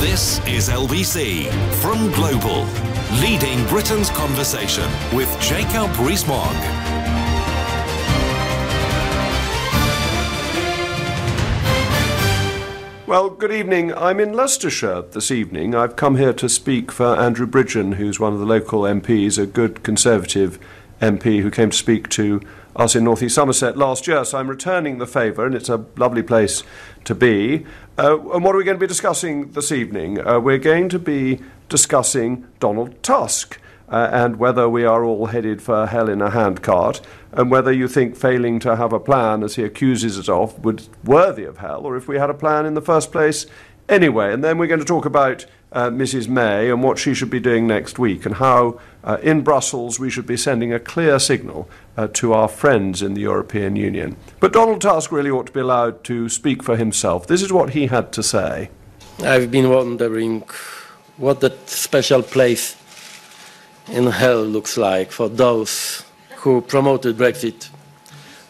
This is LBC from Global, leading Britain's conversation with Jacob Rees-Mogg. Well, good evening. I'm in Leicestershire this evening. I've come here to speak for Andrew Bridgen, who's one of the local MPs, a good Conservative MP who came to speak to us in North East Somerset last year. So I'm returning the favour, and it's a lovely place to be. And what are we going to be discussing this evening? We're going to be discussing Donald Tusk and whether we are all headed for hell in a handcart, and whether you think failing to have a plan, as he accuses us of, was worthy of hell, or if we had a plan in the first place anyway. And then we're going to talk about Mrs May and what she should be doing next week, and how in Brussels we should be sending a clear signal to our friends in the European Union. But Donald Tusk really ought to be allowed to speak for himself. This is what he had to say. I've been wondering what that special place in hell looks like for those who promoted Brexit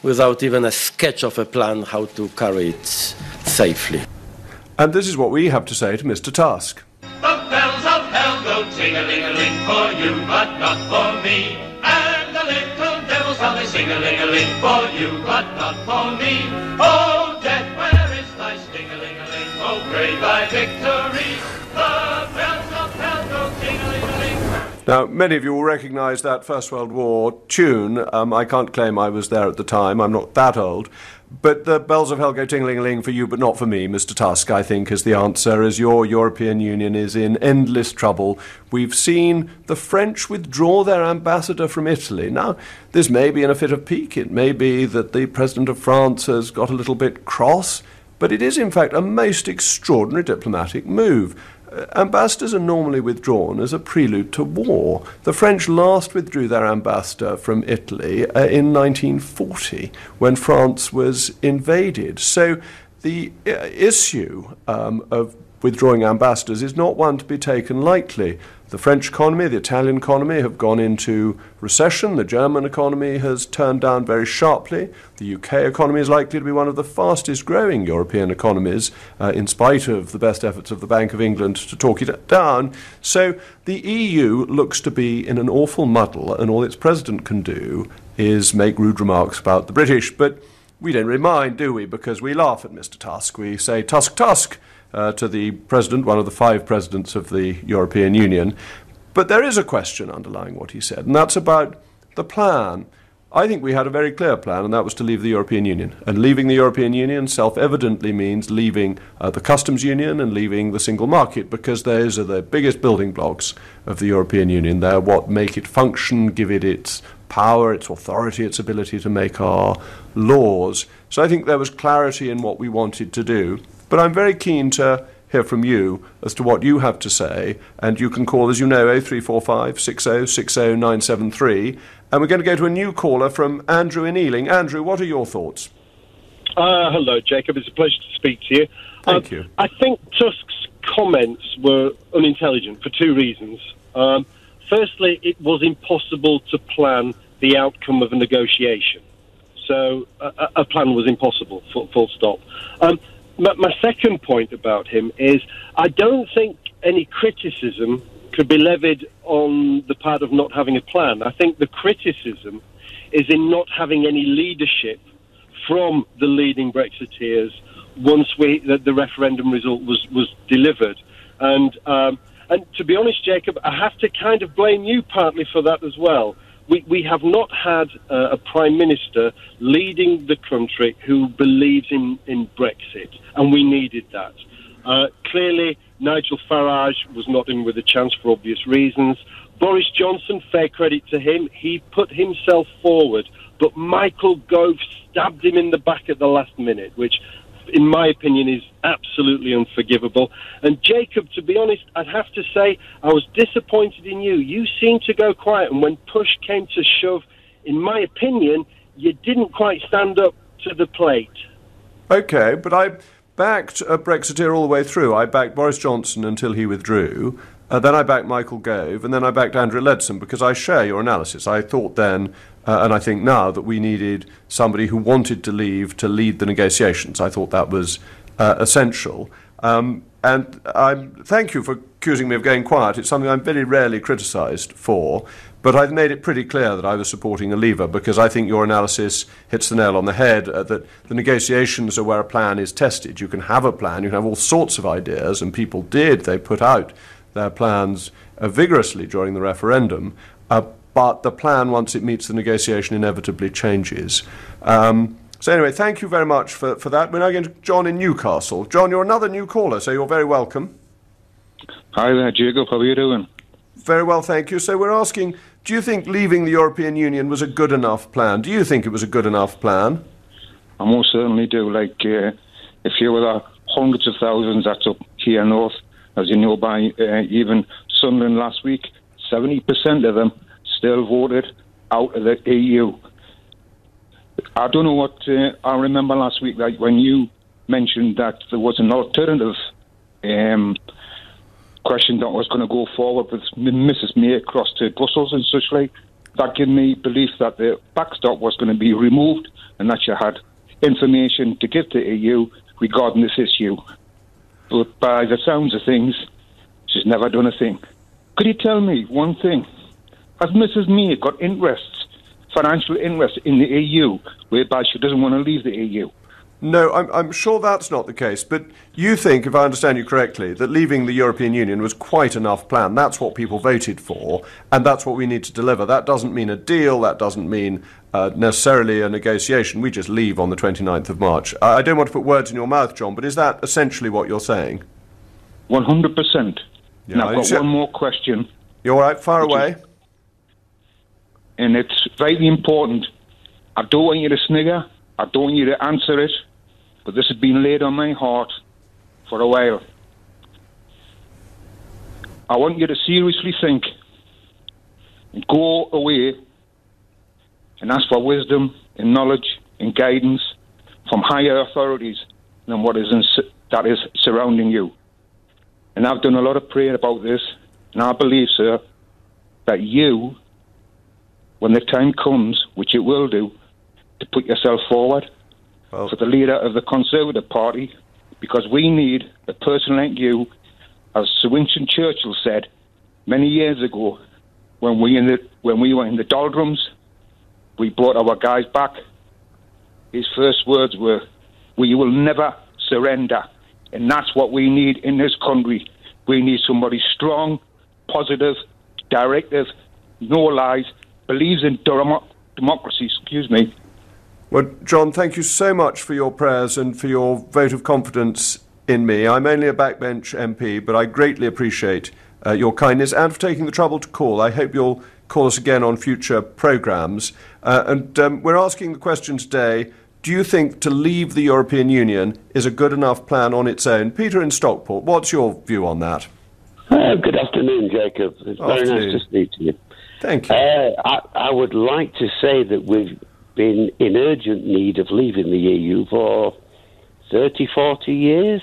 without even a sketch of a plan how to carry it safely. And this is what we have to say to Mr Tusk. The bells of hell go ting-a-ling-a-ling for you, but not for me. And the little devils, how they sing-a-ling-a-ling for you, but not for me. Oh, death, where is thy sting-a-ling-a-ling? Oh, pray thy victory. The bells of hell go ting-a-ling-a-ling. Now, many of you will recognise that First World War tune. I can't claim I was there at the time. I'm not that old. But the bells of hell go ting-a-ling-a-ling for you, but not for me, Mr Tusk, I think, is the answer, as your European Union is in endless trouble. We've seen the French withdraw their ambassador from Italy. Now, this may be in a fit of pique. It may be that the President of France has got a little bit cross, but it is, in fact, a most extraordinary diplomatic move. Ambassadors are normally withdrawn as a prelude to war. The French last withdrew their ambassador from Italy in 1940, when France was invaded. So the issue of withdrawing ambassadors is not one to be taken lightly. The French economy, the Italian economy have gone into recession. The German economy has turned down very sharply. The UK economy is likely to be one of the fastest growing European economies, in spite of the best efforts of the Bank of England to talk it down. So the EU looks to be in an awful muddle, and all its president can do is make rude remarks about the British. But we don't really mind, do we? Because we laugh at Mr Tusk. We say, Tusk, Tusk, to the president, one of the 5 presidents of the European Union. But there is a question underlying what he said, and that's about the plan. I think we had a very clear plan, and that was to leave the European Union. And leaving the European Union self-evidently means leaving the customs union and leaving the single market, because those are the biggest building blocks of the European Union. They're what make it function, give it its power, its authority, its ability to make our laws. So I think there was clarity in what we wanted to do. But I'm very keen to hear from you as to what you have to say, and you can call, as you know, 0345 60 60 973, and we're going to go to a new caller from Andrew in Ealing. Andrew, what are your thoughts? Hello, Jacob. It's a pleasure to speak to you. Thank you. I think Tusk's comments were unintelligent for 2 reasons. Firstly, it was impossible to plan the outcome of a negotiation. So a plan was impossible, full stop. My second point about him is I don't think any criticism could be levied on the part of not having a plan. I think the criticism is in not having any leadership from the leading Brexiteers once the referendum result was delivered. And to be honest, Jacob, I have to kind of blame you partly for that as well. We have not had a Prime Minister leading the country who believes in Brexit, and we needed that. Clearly, Nigel Farage was not in with a chance for obvious reasons. Boris Johnson, fair credit to him, he put himself forward, but Michael Gove stabbed him in the back at the last minute, which, in my opinion, is absolutely unforgivable. And Jacob, to be honest, I'd have to say I was disappointed in you. You seemed to go quiet, and when push came to shove, in my opinion, you didn't quite stand up to the plate. OK, but I backed a Brexiteer all the way through. I backed Boris Johnson until he withdrew. Then I backed Michael Gove, and then I backed Andrew Leadsom, because I share your analysis. I thought then, and I think now, that we needed somebody who wanted to leave to lead the negotiations. I thought that was essential. And And thank you for accusing me of going quiet. It's something I'm very rarely criticised for, but I've made it pretty clear that I was supporting a leaver because I think your analysis hits the nail on the head, that the negotiations are where a plan is tested. You can have a plan, you can have all sorts of ideas, and people did. They put out their plans vigorously during the referendum, but the plan, once it meets the negotiation, inevitably changes. So anyway, thank you very much for that. We're now going to John in Newcastle. John, you're another new caller, so you're very welcome. Hi there, Jacob. How are you doing? Very well, thank you. So we're asking, do you think leaving the European Union was a good enough plan? Do you think it was a good enough plan? I most certainly do. Like, if you were the hundreds of thousands that's up here north, as you know, by even Sunderland last week, 70% of them still voted out of the EU. I don't know what I remember last week, like when you mentioned that there was an alternative question that was going to go forward with Mrs May across to Brussels and such like. That gave me belief that the backstop was going to be removed and that you had information to give to the EU regarding this issue. But by the sounds of things, she's never done a thing. Could you tell me one thing? Has Mrs May got interests, financial interest in the EU, whereby she doesn't want to leave the EU? No, I'm sure that's not the case, but you think, if I understand you correctly, that leaving the European Union was quite enough plan. That's what people voted for, and that's what we need to deliver. That doesn't mean a deal, that doesn't mean necessarily a negotiation. We just leave on the 29th of March. I don't want to put words in your mouth, John, but is that essentially what you're saying? 100%. Yeah, now, I've got one more question. You're all right, fire away. And it's very important. I don't want you to snigger. I don't want you to answer it. But this has been laid on my heart for a while. I want you to seriously think and go away and ask for wisdom and knowledge and guidance from higher authorities than what is that is surrounding you. And I've done a lot of praying about this, and I believe, sir, that you, when the time comes, which it will do, to put yourself forward for the leader of the Conservative Party, because we need a person like you, as Sir Winston Churchill said many years ago, when we were in the doldrums, we brought our guys back. His first words were, "We will never surrender." And that's what we need in this country. We need somebody strong, positive, directive, no lies, believes in democracy. Excuse me. Well, John, thank you so much for your prayers and for your vote of confidence in me. I'm only a backbench MP, but I greatly appreciate your kindness and for taking the trouble to call. I hope you'll call us again on future programmes. We're asking the question today, do you think to leave the European Union is a good enough plan on its own? Peter in Stockport, what's your view on that? Good afternoon, Jacob. It's very nice to speak to you. Thank you. I would like to say that we've been in urgent need of leaving the EU for 30, 40 years.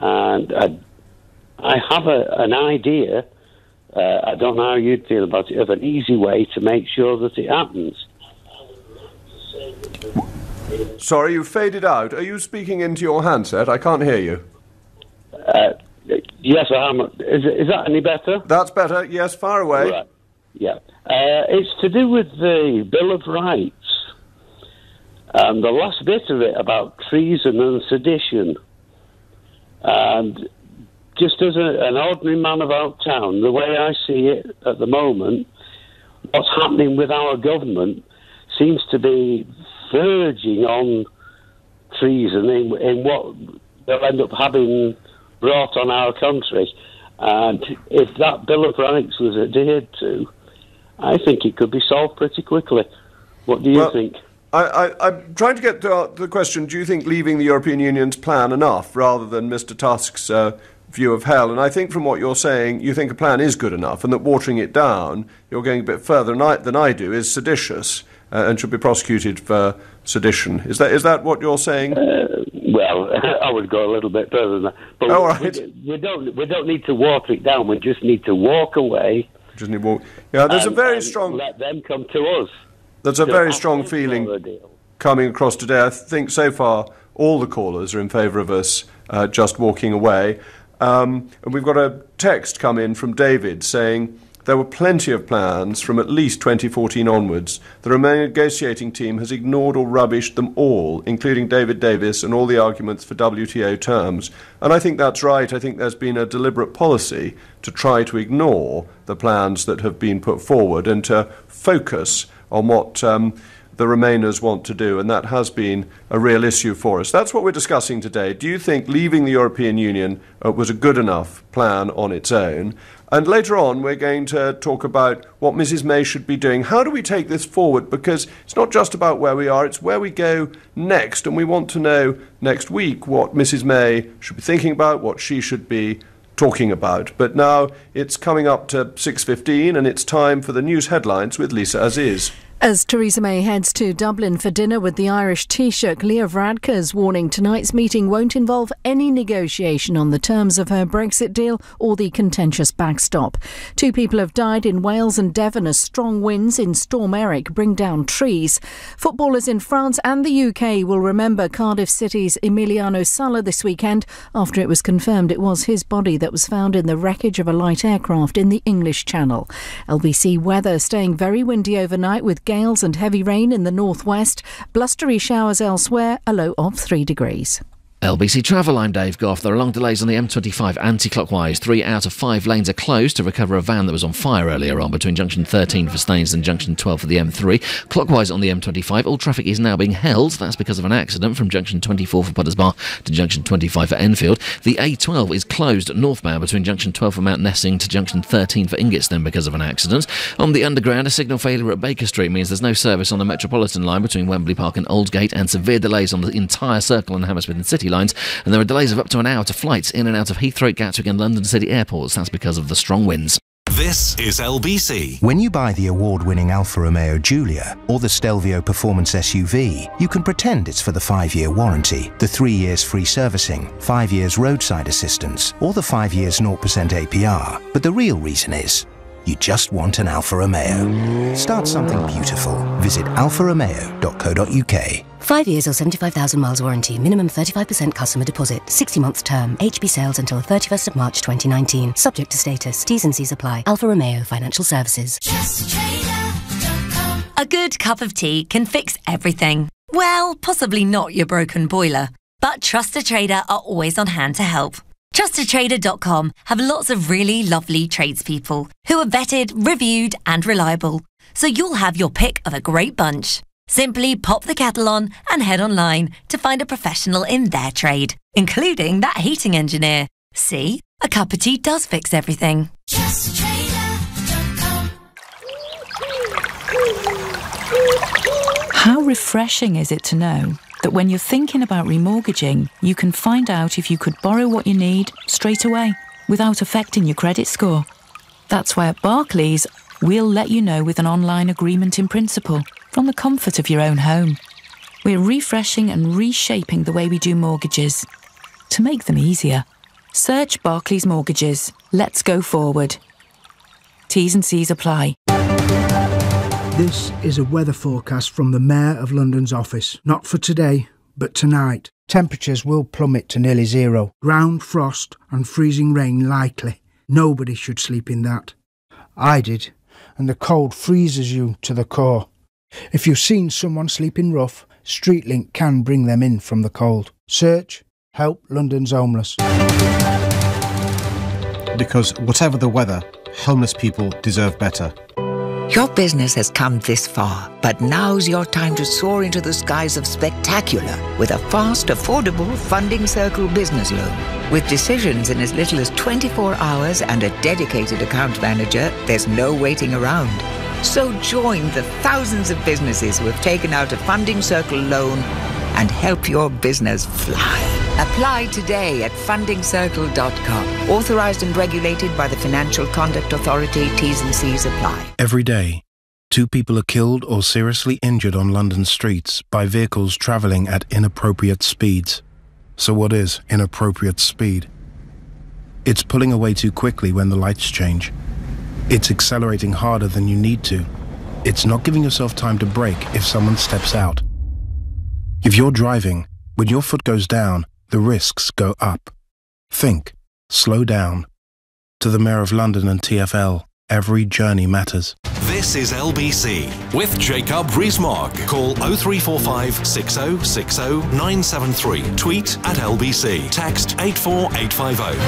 And I have an idea, I don't know how you'd feel about it, of an easy way to make sure that it happens. Sorry, you faded out. Are you speaking into your handset? I can't hear you. Yes, I am. Is that any better? That's better. Yes, far away. Right. Yeah. It's to do with the Bill of Rights. The last bit of it about treason and sedition. And just as an ordinary man about town, the way I see it at the moment, what's happening with our government seems to be verging on treason in what they'll end up having brought on our country. And if that Bill of Rights was adhered to, I think it could be solved pretty quickly. What do you think? I'm trying to get to the question, do you think leaving the European Union's plan enough, rather than Mr Tusk's view of hell? And I think from what you're saying, you think a plan is good enough, and that watering it down, you're going a bit further than I do, is seditious and should be prosecuted for sedition. Is that what you're saying? Well, I would go a little bit further than that. But all right. we don't need to water it down. We just need to walk away. Just need to walk. Yeah, there's a very strong. Let them come to us. There's a very strong feeling coming across today. I think so far all the callers are in favour of us just walking away. And we've got a text come in from David saying there were plenty of plans from at least 2014 onwards. The Remain negotiating team has ignored or rubbished them all, including David Davis and all the arguments for WTO terms. And I think that's right. I think there's been a deliberate policy to try to ignore the plans that have been put forward and to focus on what the Remainers want to do, and that has been a real issue for us. That's what we're discussing today. Do you think leaving the European Union was a good enough plan on its own? And later on, we're going to talk about what Mrs May should be doing. How do we take this forward? Because it's not just about where we are, it's where we go next. And we want to know next week what Mrs May should be thinking about, what she should be talking about. But now it's coming up to 6:15 and it's time for the news headlines with Lisa Aziz. As Theresa May heads to Dublin for dinner with the Irish Taoiseach, Leo Varadkar's warning tonight's meeting won't involve any negotiation on the terms of her Brexit deal or the contentious backstop. 2 people have died in Wales and Devon as strong winds in Storm Eric bring down trees. Footballers in France and the UK will remember Cardiff City's Emiliano Sala this weekend after it was confirmed it was his body that was found in the wreckage of a light aircraft in the English Channel. LBC weather staying very windy overnight with gales and heavy rain in the northwest, blustery showers elsewhere, a low of 3 degrees. LBC Travel, I'm Dave Goff. There are long delays on the M25 anti-clockwise. 3 out of 5 lanes are closed to recover a van that was on fire earlier on between junction 13 for Staines and junction 12 for the M3. Clockwise on the M25, all traffic is now being held. That's because of an accident from junction 24 for Puttersbar to junction 25 for Enfield. The A12 is closed northbound between junction 12 for Mount Nessing to junction 13 for Ingatestone because of an accident. On the underground, a signal failure at Baker Street means there's no service on the Metropolitan line between Wembley Park and Aldgate, and severe delays on the entire Circle and Hammersmith and City lines, and there are delays of up to an hour to flights in and out of Heathrow, Gatwick and London City airports. That's because of the strong winds. This is LBC. When you buy the award-winning Alfa Romeo Giulia or the Stelvio Performance SUV, you can pretend it's for the 5-year warranty, the 3 years free servicing, 5 years roadside assistance, or the 5 years 0% APR. But the real reason is, you just want an Alfa Romeo. Start something beautiful. Visit alfaromeo.co.uk. 5 years or 75,000 miles warranty. Minimum 35% customer deposit. 60 months term. HB sales until the 31st of March 2019. Subject to status. T's and C's apply. Alfa Romeo Financial Services. A good cup of tea can fix everything. Well, possibly not your broken boiler. But Trust a Trader are always on hand to help. TrustATrader.com have lots of really lovely tradespeople who are vetted, reviewed and reliable. So you'll have your pick of a great bunch. Simply pop the kettle on and head online to find a professional in their trade, including that heating engineer. See? A cup of tea does fix everything. TrustATrader.com. How refreshing is it to know that when you're thinking about remortgaging, you can find out if you could borrow what you need straight away without affecting your credit score? That's why at Barclays, we'll let you know with an online agreement in principle from the comfort of your own home. We're refreshing and reshaping the way we do mortgages to make them easier. Search Barclays Mortgages. Let's go forward. T's and C's apply. This is a weather forecast from the Mayor of London's office. Not for today, but tonight. Temperatures will plummet to nearly 0. Ground frost and freezing rain likely. Nobody should sleep in that. I did, and the cold freezes you to the core. If you've seen someone sleeping rough, StreetLink can bring them in from the cold. Search Help London's Homeless. Because whatever the weather, homeless people deserve better. Your business has come this far, but now's your time to soar into the skies of spectacular with a fast, affordable Funding Circle business loan. With decisions in as little as 24 hours and a dedicated account manager, there's no waiting around. So join the thousands of businesses who have taken out a Funding Circle loan and help your business fly. Apply today at fundingcircle.com. Authorised and regulated by the Financial Conduct Authority. T's and C's apply. Every day, 2 people are killed or seriously injured on London streets by vehicles travelling at inappropriate speeds. So what is inappropriate speed? It's pulling away too quickly when the lights change. It's accelerating harder than you need to. It's not giving yourself time to brake if someone steps out. If you're driving, when your foot goes down, the risks go up. Think. slow down. To the Mayor of London and TfL, every journey matters. This is LBC with Jacob Rees-Mogg. Call 0345 6060 973. Tweet at LBC. Text 84850.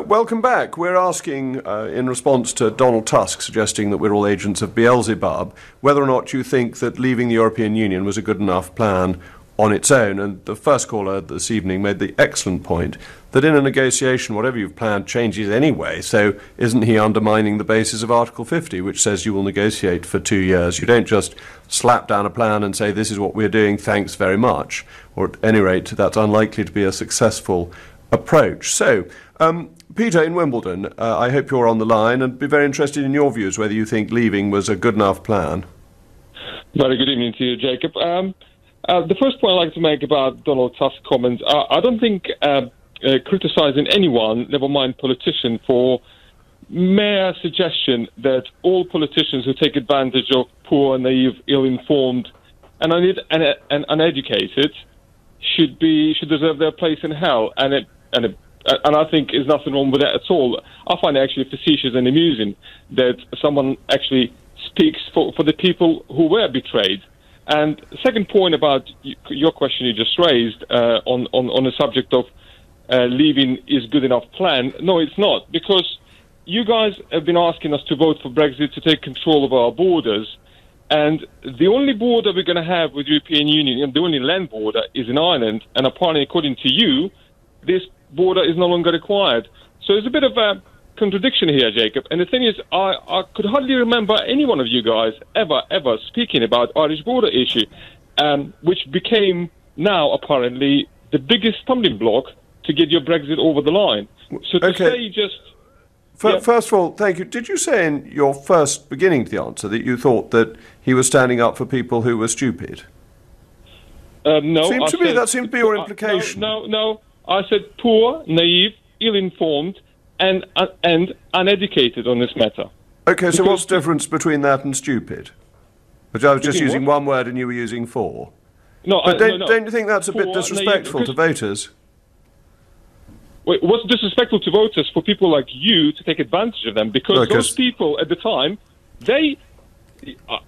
Welcome back. We're asking, in response to Donald Tusk suggesting that we're all agents of Beelzebub, whether or not you think that leaving the European Union was a good enough plan on its own. And the first caller this evening made the excellent point that in a negotiation, whatever you've planned changes anyway, so isn't he undermining the basis of Article 50, which says you will negotiate for 2 years? You don't just slap down a plan and say, this is what we're doing, thanks very much. Or at any rate, that's unlikely to be a successful approach. So, Peter in Wimbledon, I hope you're on the line, and be very interested in your views, whether you think leaving was a good enough plan. Very good evening to you, Jacob. The first point I'd like to make about Donald Tusk's comments, I don't think criticising anyone, never mind politicians, for mere suggestion that all politicians who take advantage of poor, naive, ill-informed and uneducated should deserve their place in hell. And I think there's nothing wrong with that at all. I find it actually facetious and amusing that someone actually speaks for the people who were betrayed. And the second point about your question you just raised on the subject of leaving is good enough plan. No, it's not, because you guys have been asking us to vote for Brexit to take control of our borders, and the only border we're going to have with the European Union, and the only land border, is in Ireland, and apparently, according to you, this border is no longer required. So there's a bit of a contradiction here, Jacob. And the thing is, I could hardly remember any one of you guys ever speaking about Irish border issue, which became now apparently the biggest stumbling block to get your Brexit over the line. So to say just... First of all, thank you. Did you say in your first beginning to the answer that you thought that he was standing up for people who were stupid? No. That seemed to be your implication. No. I said poor, naive, ill-informed, and uneducated on this matter. Okay, so what's the difference between that and stupid? Which I was just using one word and you were using four. No, but don't you think that's a bit disrespectful to voters? Wait, what's disrespectful to voters for people like you to take advantage of them? Because those people at the time,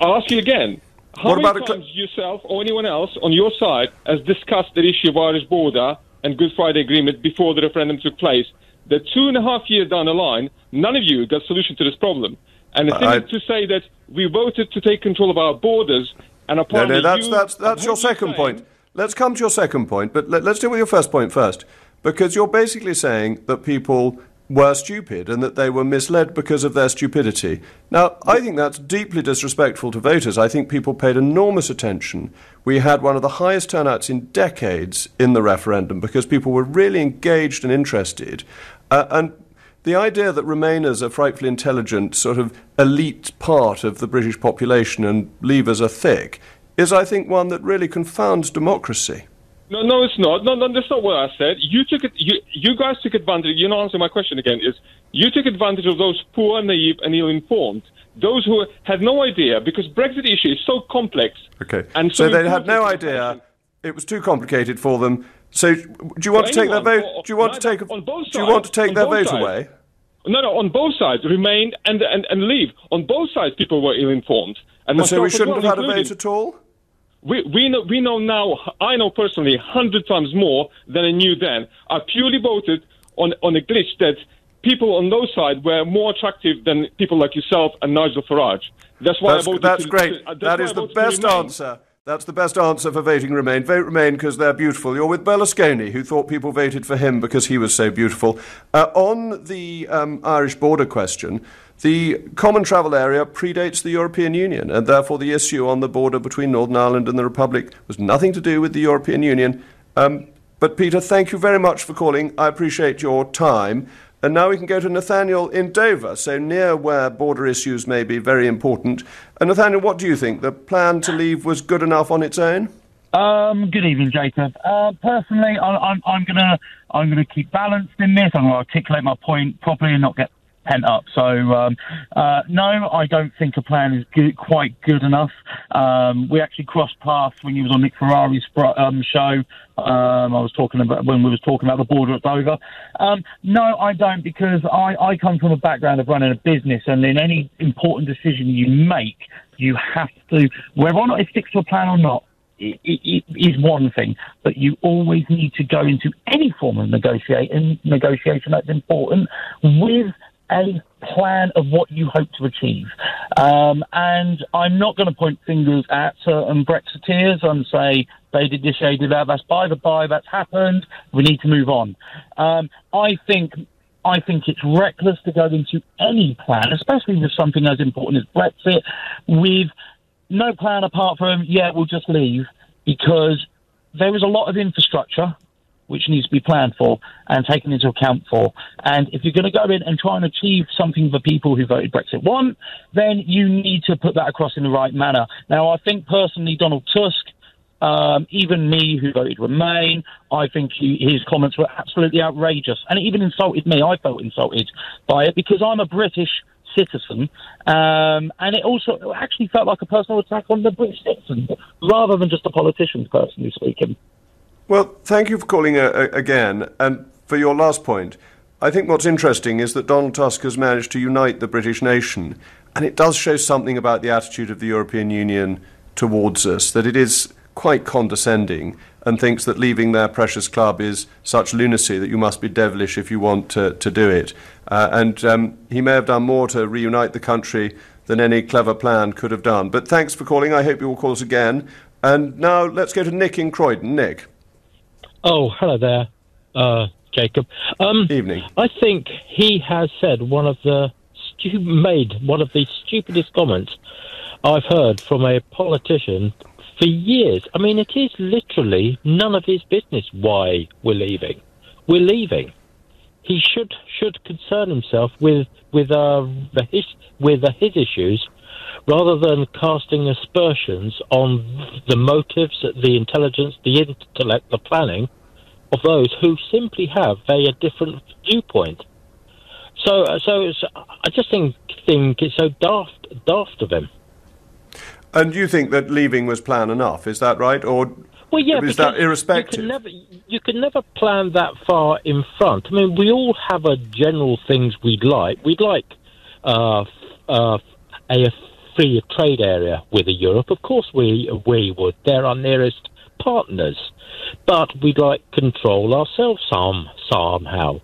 I'll ask you again, how many times yourself or anyone else on your side has discussed the issue of Irish border and Good Friday Agreement before the referendum took place? That 2.5 years down the line, none of you got a solution to this problem. And the thing is to say that we voted to take control of our borders, and apparently that's your second point. Let's come to your second point, but let's deal with your first point first. Because you're basically saying that people were stupid and that they were misled because of their stupidity. Now, I think that's deeply disrespectful to voters. I think people paid enormous attention. We had one of the highest turnouts in decades in the referendum because people were really engaged and interested. And the idea that Remainers are frightfully intelligent, sort of elite part of the British population and Leavers are thick is, I think, one that really confounds democracy. No, it's not. No, that's not what I said. You guys took advantage. You're not answering my question again. Is you took advantage of those poor, naive, and ill-informed, those who had no idea, because Brexit issue is so complex. Okay. And so they had no idea. It was too complicated for them. So do you want to take their vote? Do you want to take? Do you want to take their vote away? No, on both sides, Remain and Leave. On both sides, people were ill-informed. And so we shouldn't have had a vote at all? We know now, I know personally, 100 times more than I knew then. I purely voted on a glitch that people on those sides were more attractive than people like yourself and Nigel Farage. That's why I voted. That's great. That is the best answer. That's the best answer for voting Remain. Vote Remain because they're beautiful. You're with Berlusconi, who thought people voted for him because he was so beautiful. On the Irish border question, the common travel area predates the European Union, and therefore the issue on the border between Northern Ireland and the Republic was nothing to do with the European Union. But Peter, thank you very much for calling. I appreciate your time. And now we can go to Nathaniel in Dover, so near where border issues may be very important. And Nathaniel, what do you think? The plan to leave was good enough on its own? Good evening, Jacob. Personally, I'm gonna keep balanced in this. I'm gonna articulate my point properly and not get pent up. So, no, I don't think a plan is quite good enough. We actually crossed paths when he was on Nick Ferrari's show. I was talking about when we was talking about the border at Dover. No, I don't, because I come from a background of running a business, and in any important decision you make, you have to, whether or not it sticks to a plan or not, it is one thing, but you always need to go into any form of negotiation that's important with a plan of what you hope to achieve. And I'm not going to point fingers at certain Brexiteers and say they did this, they did that. That's by the by, that's happened. We need to move on. I think it's reckless to go into any plan, especially with something as important as Brexit, with no plan apart from, we'll just leave, because there is a lot of infrastructure which needs to be planned for and taken into account for. And if you're going to go in and try and achieve something the people who voted Brexit want, then you need to put that across in the right manner. Now, I think personally Donald Tusk, even me who voted Remain, I think his comments were absolutely outrageous. And it even insulted me. I felt insulted by it because I'm a British citizen, and it also actually felt like a personal attack on the British citizen rather than just the politicians, personally speaking. Well, thank you for calling again, and for your last point. I think what's interesting is that Donald Tusk has managed to unite the British nation, and it does show something about the attitude of the European Union towards us, that it is quite condescending and thinks that leaving their precious club is such lunacy that you must be devilish if you want to do it. And he may have done more to reunite the country than any clever plan could have done. But thanks for calling. I hope you will call us again. And now let's go to Nick in Croydon. Nick. Oh, hello there, Jacob. Evening. I think he has said one of the stupidest comments I've heard from a politician for years. I mean, it is literally none of his business why we're leaving. We're leaving. He should concern himself with his issues, rather than casting aspersions on the motives, the intelligence, the intellect, the planning of those who simply have a different viewpoint. So I just think it's so daft of him. And you think that leaving was plan enough? Is that right, or is that irrespective? You can never plan that far in front. I mean, we all have a general things we'd like. We'd like a free trade area with Europe. Of course we would. They're our nearest partners. But we'd like control ourselves somehow.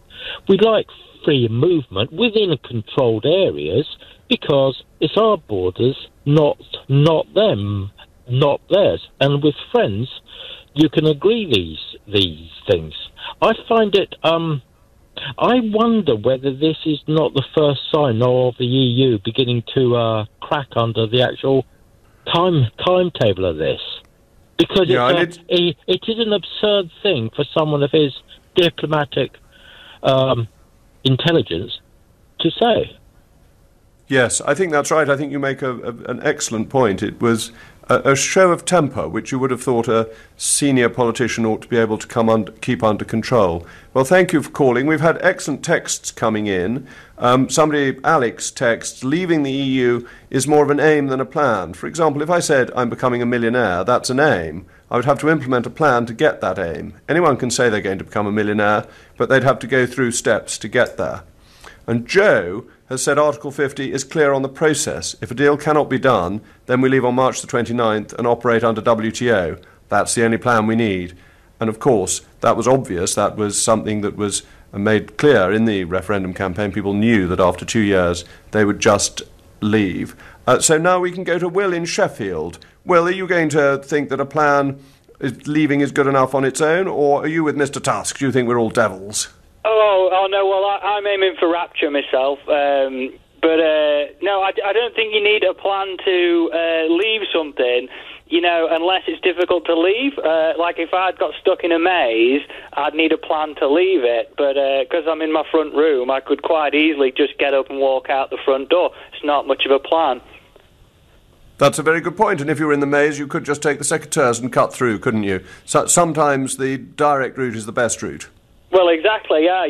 We'd like free movement within controlled areas because it's our borders, not them, not theirs. And with friends, you can agree these things. I find it... I wonder whether this is not the first sign of the EU beginning to crack under the actual timetable of this. Because it is an absurd thing for someone of his diplomatic intelligence to say. Yes, I think that's right. I think you make an excellent point. It was a show of temper, which you would have thought a senior politician ought to be able to keep under control. Well, thank you for calling. We've had excellent texts coming in. Alex texts, leaving the EU is more of an aim than a plan. For example, if I said I'm becoming a millionaire, that's an aim. I would have to implement a plan to get that aim. Anyone can say they're going to become a millionaire, but they'd have to go through steps to get there. And Joe has said Article 50 is clear on the process. If a deal cannot be done, then we leave on March the 29th and operate under WTO. That's the only plan we need. And of course, that was obvious. That was something that was made clear in the referendum campaign. People knew that after 2 years they would just leave. So now we can go to Will in Sheffield. Will, are you going to think that a plan leaving is good enough on its own, or are you with Mr. Tusk? Do you think we're all devils? Oh no, well, I'm aiming for rapture myself. But no, I don't think you need a plan to leave something, unless it's difficult to leave. Like if I'd got stuck in a maze, I'd need a plan to leave it. But because I'm in my front room, I could quite easily just get up and walk out the front door. It's not much of a plan. That's a very good point. And if you were in the maze, you could just take the secateurs and cut through, couldn't you? So sometimes the direct route is the best route. Well, exactly, yeah.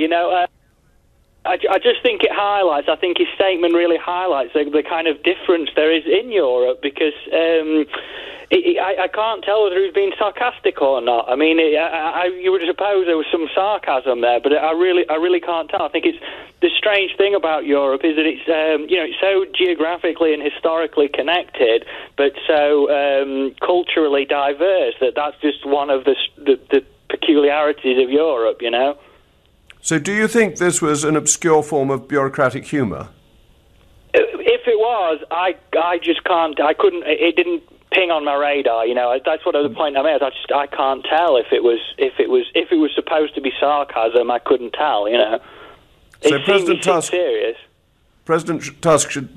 I just think it highlights, I think his statement really highlights the kind of difference there is in Europe, because I can't tell whether he's being sarcastic or not. I mean, you would suppose there was some sarcasm there, but I really can't tell. I think it's the strange thing about Europe is that it's it's so geographically and historically connected, but so culturally diverse that's just one of the peculiarities of Europe, you know. So do you think this was an obscure form of bureaucratic humour? If it was, I just can't. I couldn't. It didn't ping on my radar. You know, that's what the point I made. I can't tell if it was supposed to be sarcasm. I couldn't tell. You know. So President Tusk, serious. President Tusk should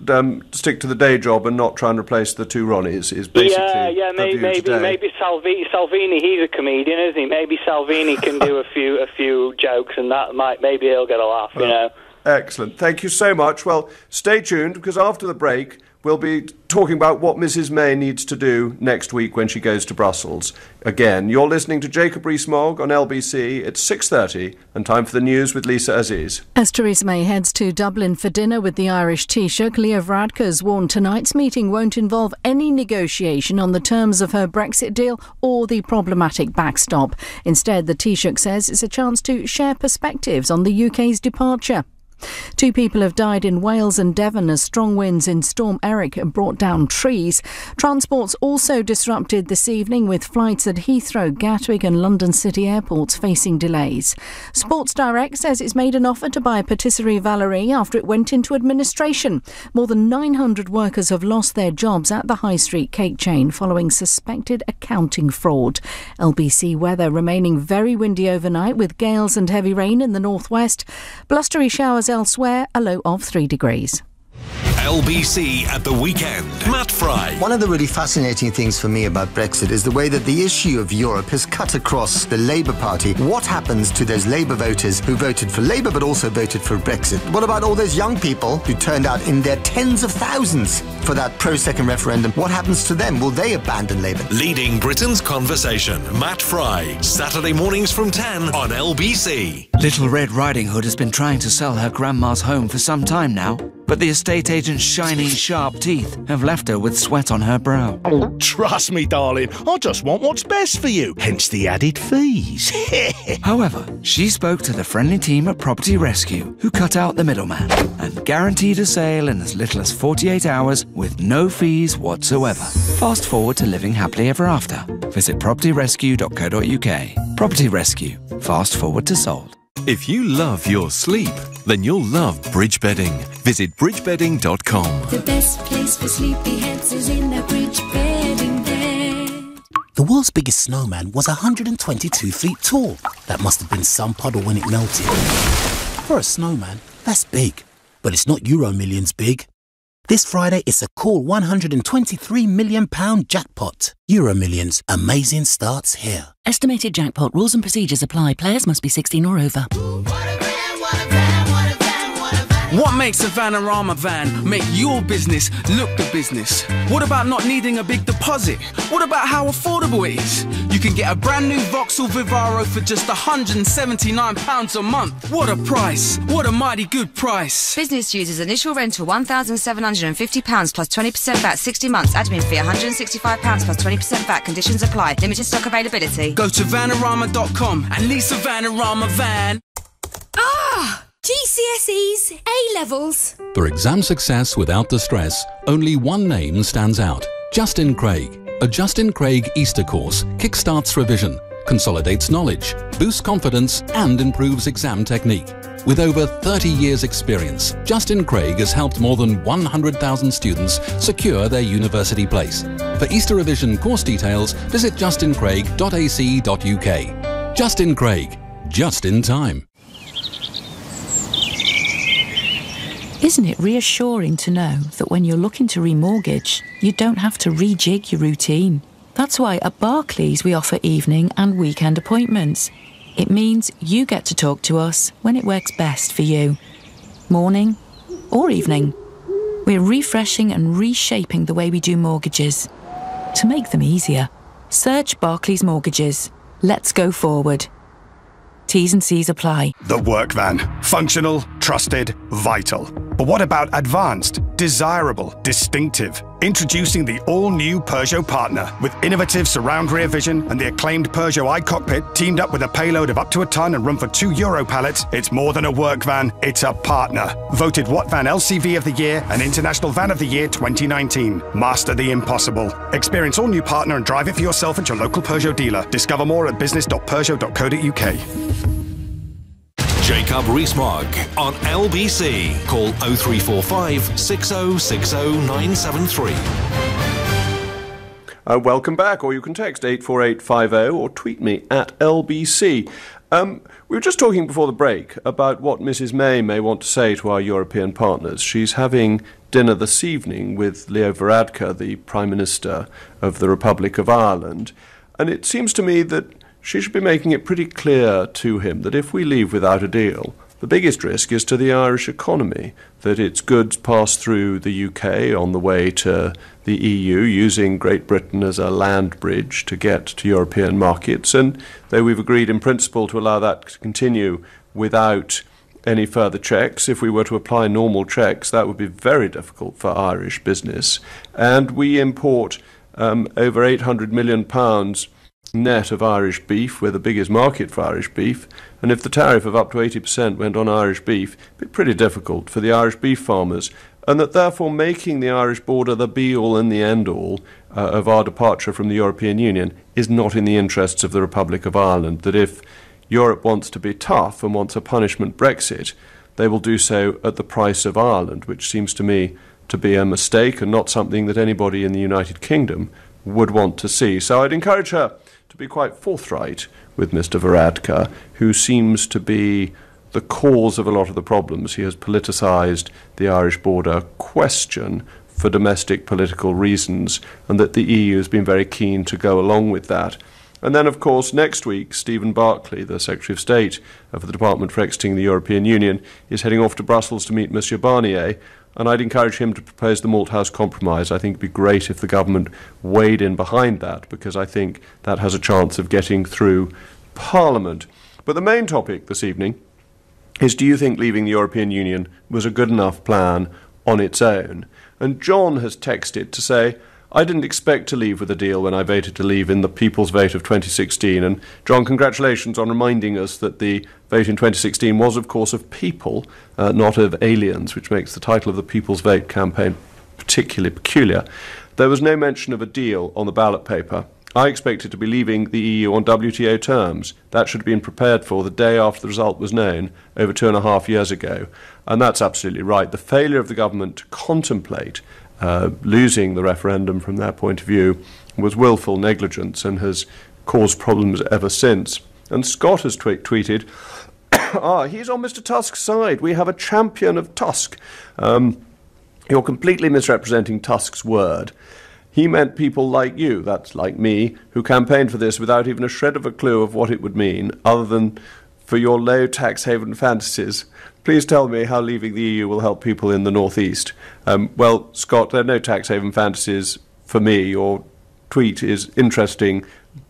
stick to the day job and not try and replace the two Ronnies. Is basically maybe Salvini. He's a comedian, isn't he? Maybe Salvini can do a few jokes, and maybe he'll get a laugh. You know. Excellent. Thank you so much. Well, stay tuned, because after the break we'll be talking about what Mrs May needs to do next week when she goes to Brussels. Again, you're listening to Jacob Rees-Mogg on LBC. It's 6:30 and time for the news with Lisa Aziz. As Theresa May heads to Dublin for dinner with the Irish Taoiseach, Leo Varadkar's warned tonight's meeting won't involve any negotiation on the terms of her Brexit deal or the problematic backstop. Instead, the Taoiseach says it's a chance to share perspectives on the UK's departure. 2 people have died in Wales and Devon as strong winds in Storm Eric brought down trees. Transport's also disrupted this evening, with flights at Heathrow, Gatwick and London City airports facing delays. Sports Direct says it's made an offer to buy Patisserie Valerie after it went into administration. More than 900 workers have lost their jobs at the high street cake chain following suspected accounting fraud. LBC weather remaining very windy overnight, with gales and heavy rain in the northwest. Blustery showers elsewhere, a low of 3 degrees. LBC at the weekend. Matt Fry. One of the really fascinating things for me about Brexit is the way that the issue of Europe has cut across the Labour Party. What happens to those Labour voters who voted for Labour but also voted for Brexit? What about all those young people who turned out in their tens of thousands for that pro-second referendum? What happens to them? Will they abandon Labour? Leading Britain's conversation. Matt Fry. Saturday mornings from 10 on LBC. Little Red Riding Hood has been trying to sell her grandma's home for some time now, but the estate agent's shiny, sharp teeth have left her with sweat on her brow. Trust me, darling, I just want what's best for you, hence the added fees. However, she spoke to the friendly team at Property Rescue, who cut out the middleman and guaranteed a sale in as little as 48 hours with no fees whatsoever. Fast forward to living happily ever after. Visit propertyrescue.co.uk. Property Rescue. Fast forward to sold. If you love your sleep, then you'll love Bridge Bedding. Visit bridgebedding.com. The best place for sleepyheads is in the Bridge Bedding bed. The world's biggest snowman was 122 feet tall. That must have been some puddle when it melted. For a snowman, that's big. But it's not Euro Millions big. This Friday, it's a cool £123 million jackpot. Euro Millions. Amazing starts here. Estimated jackpot. Rules and procedures apply. Players must be 16 or over. What makes a Vanarama van make your business look the business? What about not needing a big deposit? What about how affordable it is? You can get a brand new Vauxhall Vivaro for just £179 a month. What a price! What a mighty good price! Business users initial rental £1,750 plus 20% VAT, 60 months. Admin fee £165 plus 20% VAT. Conditions apply. Limited stock availability. Go to Vanarama.com and lease a Vanarama van. Ah! GCSEs, A-levels. For exam success without the stress, only one name stands out. Justin Craig. A Justin Craig Easter course kickstarts revision, consolidates knowledge, boosts confidence and improves exam technique. With over 30 years experience, Justin Craig has helped more than 100,000 students secure their university place. For Easter revision course details, visit justincraig.ac.uk. Justin Craig. Just in time. Isn't it reassuring to know that when you're looking to remortgage, you don't have to rejig your routine? That's why at Barclays we offer evening and weekend appointments. It means you get to talk to us when it works best for you. Morning or evening. We're refreshing and reshaping the way we do mortgages. To make them easier, search Barclays Mortgages. Let's go forward. T's and C's apply. The work van. Functional, trusted, vital. But what about advanced, desirable, distinctive? Introducing the all-new Peugeot Partner with innovative surround rear vision and the acclaimed Peugeot iCockpit teamed up with a payload of up to a tonne and room for 2 Euro pallets. It's more than a work van, it's a partner. Voted What Van LCV of the Year and International Van of the Year 2019. Master the impossible. Experience all new Partner and drive it for yourself at your local Peugeot dealer. Discover more at business.peugeot.co.uk. Jacob Rees-Mogg on LBC. Call 0345 6060 973. Welcome back, or you can text 84850 or tweet me at LBC. We were just talking before the break about what Mrs May want to say to our European partners. She's having dinner this evening with Leo Varadkar, the Prime Minister of the Republic of Ireland, and it seems to me that she should be making it pretty clear to him that if we leave without a deal, the biggest risk is to the Irish economy, that its goods pass through the UK on the way to the EU, using Great Britain as a land bridge to get to European markets. And though we've agreed in principle to allow that to continue without any further checks, if we were to apply normal checks, that would be very difficult for Irish business. And we import over £800 million net of Irish beef. We're the biggest market for Irish beef, and if the tariff of up to 80% went on Irish beef, it'd be pretty difficult for the Irish beef farmers, and that therefore making the Irish border the be-all and the end-all of our departure from the European Union is not in the interests of the Republic of Ireland, that if Europe wants to be tough and wants a punishment Brexit, they will do so at the price of Ireland, which seems to me to be a mistake and not something that anybody in the United Kingdom would want to see. So I'd encourage her to be quite forthright with Mr Varadkar, who seems to be the cause of a lot of the problems. He has politicised the Irish border question for domestic political reasons, and that the EU has been very keen to go along with that. And then, of course, next week, Stephen Barclay, the Secretary of State of the Department for Exiting the European Union, is heading off to Brussels to meet Monsieur Barnier, and I'd encourage him to propose the Malthouse Compromise. I think it'd be great if the government weighed in behind that, because I think that has a chance of getting through Parliament. But the main topic this evening is, do you think leaving the European Union was a good enough plan on its own? And John has texted to say, I didn't expect to leave with a deal when I voted to leave in the People's Vote of 2016. And John, congratulations on reminding us that the vote in 2016 was, of course, of people, not of aliens, which makes the title of the People's Vote campaign particularly peculiar. There was no mention of a deal on the ballot paper. I expected to be leaving the EU on WTO terms. That should have been prepared for the day after the result was known, over 2.5 years ago. And that's absolutely right. The failure of the government to contemplate losing the referendum from their point of view was willful negligence and has caused problems ever since. And Scott has tweeted, he's on Mr Tusk's side. We have a champion of Tusk. You're completely misrepresenting Tusk's word. He meant people like you, that's like me, who campaigned for this without even a shred of a clue of what it would mean, other than for your low tax haven fantasies. Please tell me how leaving the EU will help people in the northeast. Well, Scott, there are no tax haven fantasies for me. Your tweet is interesting,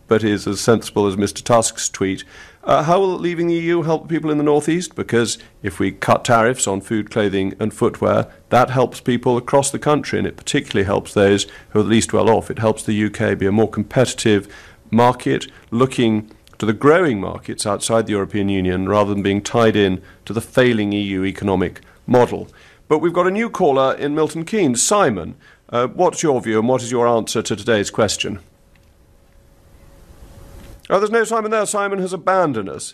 but is as sensible as Mr Tusk's tweet. How will leaving the EU help people in the northeast? Because if we cut tariffs on food, clothing and footwear, that helps people across the country, and it particularly helps those who are the least well off. It helps the UK be a more competitive market, looking to the growing markets outside the European Union rather than being tied in to the failing EU economic model. But we've got a new caller in Milton Keynes. Simon, what's your view and what is your answer to today's question? Oh, there's no Simon there. Simon has abandoned us.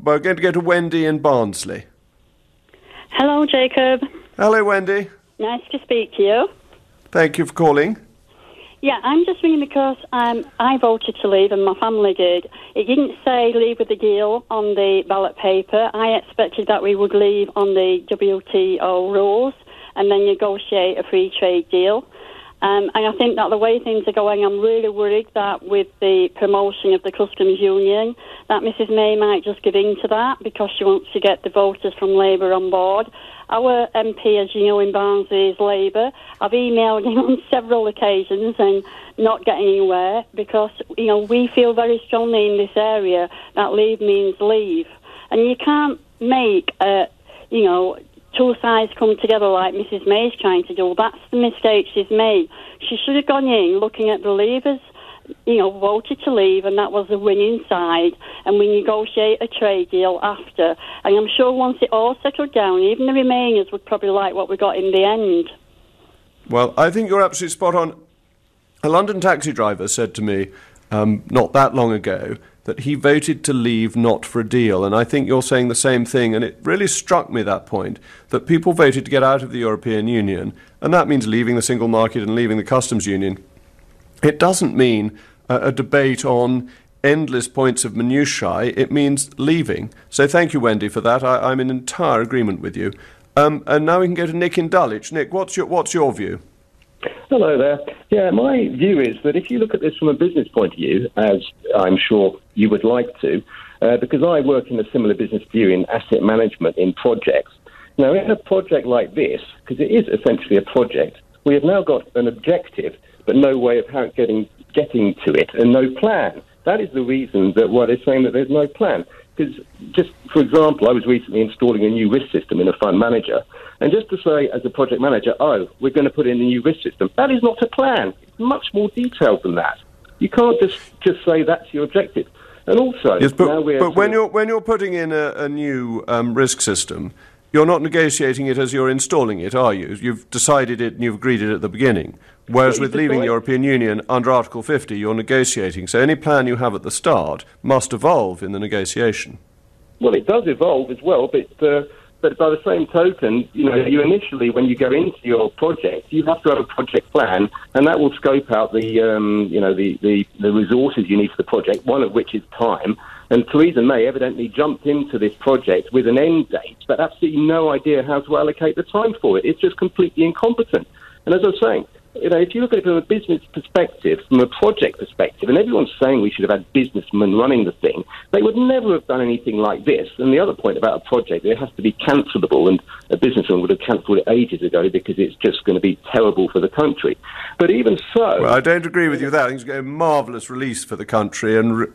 We're going to go to Wendy in Barnsley. Hello, Jacob. Hello, Wendy. Nice to speak to you. Thank you for calling. Yeah, I'm just ringing because I voted to leave and my family did. It didn't say leave with the deal on the ballot paper. I expected that we would leave on the WTO rules and then negotiate a free trade deal. And I think that the way things are going, I'm really worried that with the promotion of the customs union, that Mrs May might just give in to that because she wants to get the voters from Labour on board. Our MP, as you know, in Barnsley is Labour. I've emailed him on several occasions and not getting anywhere because, you know, we feel very strongly in this area that leave means leave. And you can't make, you know, two sides come together like Mrs May's trying to do. That's the mistake she's made. She should have gone in looking at the leavers, you know, voted to leave, and that was the winning side, and we negotiate a trade deal after. And I'm sure once it all settled down, even the Remainers would probably like what we got in the end. Well, I think you're absolutely spot on. A London taxi driver said to me not that long ago that he voted to leave, not for a deal. And I think you're saying the same thing. And it really struck me, that point, that people voted to get out of the European Union, and that means leaving the single market and leaving the customs union. It doesn't mean a debate on endless points of minutiae. It means leaving. So thank you, Wendy, for that. I'm in entire agreement with you. And now we can go to Nick in Dulwich. Nick, what's your view? Hello there. Yeah, my view is that if you look at this from a business point of view, as I'm sure you would like to, because I work in a similar business view in asset management in projects. Now, in a project like this, because it is essentially a project, we have now got an objective, but no way of how getting to it, and no plan. That is the reason that what they're saying that there's no plan. Because, just for example, I was recently installing a new risk system in a fund manager, and just to say as a project manager, oh, we're going to put in a new risk system, that is not a plan. It's much more detailed than that. You can't just say that's your objective. And also, yes, but when you're putting in a new risk system, you're not negotiating it as you're installing it, are you? You've decided it and you've agreed it at the beginning. Whereas with leaving the European Union under Article 50, you're negotiating. So any plan you have at the start must evolve in the negotiation. Well, it does evolve as well, but by the same token, you know, you initially, when you go into your project, you have to have a project plan, and that will scope out the resources you need for the project, one of which is time. And Theresa May evidently jumped into this project with an end date, but absolutely no idea how to allocate the time for it. It's just completely incompetent. And as I was saying, you know, if you look at it from a business perspective, from a project perspective, and everyone's saying we should have had businessmen running the thing, they would never have done anything like this. And the other point about a project, it has to be cancelable, and a businessman would have cancelled it ages ago because it's just going to be terrible for the country. But even so... Well, I don't agree with you there. I think it's a marvellous release for the country and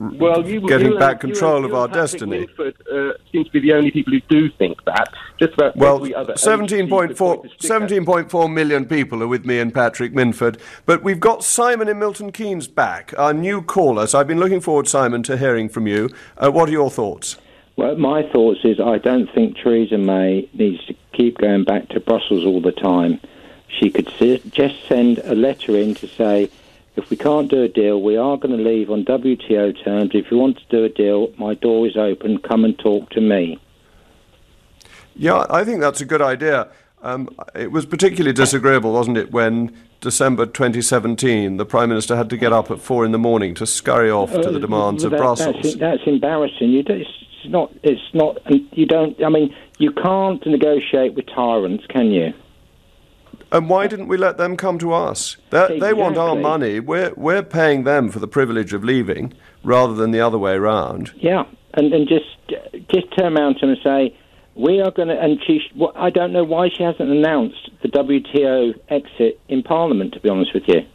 getting back control of our destiny. Minford seem to be the only people who do think that. Just about every other... 17.4 million people are with me and Patrick Minford, but we've got Simon in Milton Keynes back, our new caller. So I've been looking forward, Simon, to hearing from you. What are your thoughts? Well, my thoughts is I don't think Theresa May needs to keep going back to Brussels all the time. She could just send a letter in to say, if we can't do a deal, we are going to leave on WTO terms. If you want to do a deal, my door is open. Come and talk to me. Yeah, I think that's a good idea. It was particularly disagreeable, wasn't it, when December 2017 the Prime Minister had to get up at 4 a.m. to scurry off to the demands of Brussels. That's embarrassing. It's not. You don't. I mean, you can't negotiate with tyrants, can you? And why didn't we let them come to us? They want our money. We're paying them for the privilege of leaving, rather than the other way around. Yeah, and just turn around to them and say, we are going to... And I don't know why she hasn't announced the WTO exit in Parliament, to be honest with you.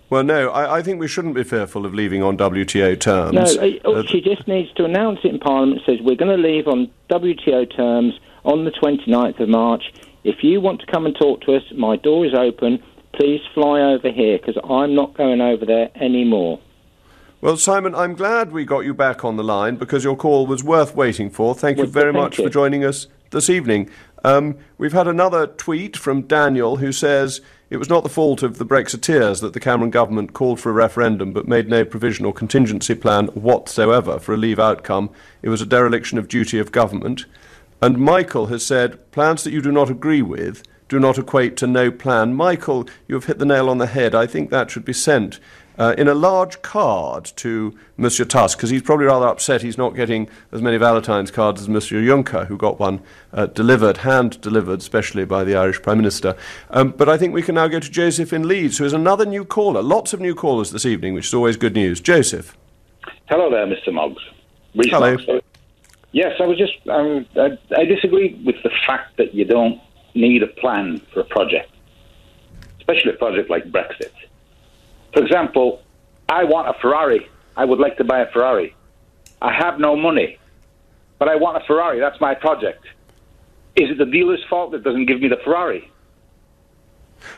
Well, no, I think we shouldn't be fearful of leaving on WTO terms. No, she just needs to announce it in Parliament, says we're going to leave on WTO terms on the 29th of March. If you want to come and talk to us, my door is open. Please fly over here, because I'm not going over there anymore. Well, Simon, I'm glad we got you back on the line, because your call was worth waiting for. Thank you very much for joining us this evening. We've had another tweet from Daniel, who says it was not the fault of the Brexiteers that the Cameron government called for a referendum but made no provision or contingency plan whatsoever for a leave outcome. It was a dereliction of duty of government. And Michael has said, plans that you do not agree with do not equate to no plan. Michael, you have hit the nail on the head. I think that should be sent in a large card to Monsieur Tusk, because he's probably rather upset he's not getting as many Valentine's cards as Monsieur Juncker, who got one hand-delivered, especially by the Irish Prime Minister. But I think we can now go to Joseph in Leeds, who is another new caller. Lots of new callers this evening, which is always good news. Joseph. Hello there, Mr. Moggs. Hello. Yes, I was just... I disagree with the fact that you don't need a plan for a project, especially a project like Brexit. For example, I want a Ferrari. I would like to buy a Ferrari. I have no money, but I want a Ferrari. That's my project. Is it the dealer's fault that doesn't give me the Ferrari?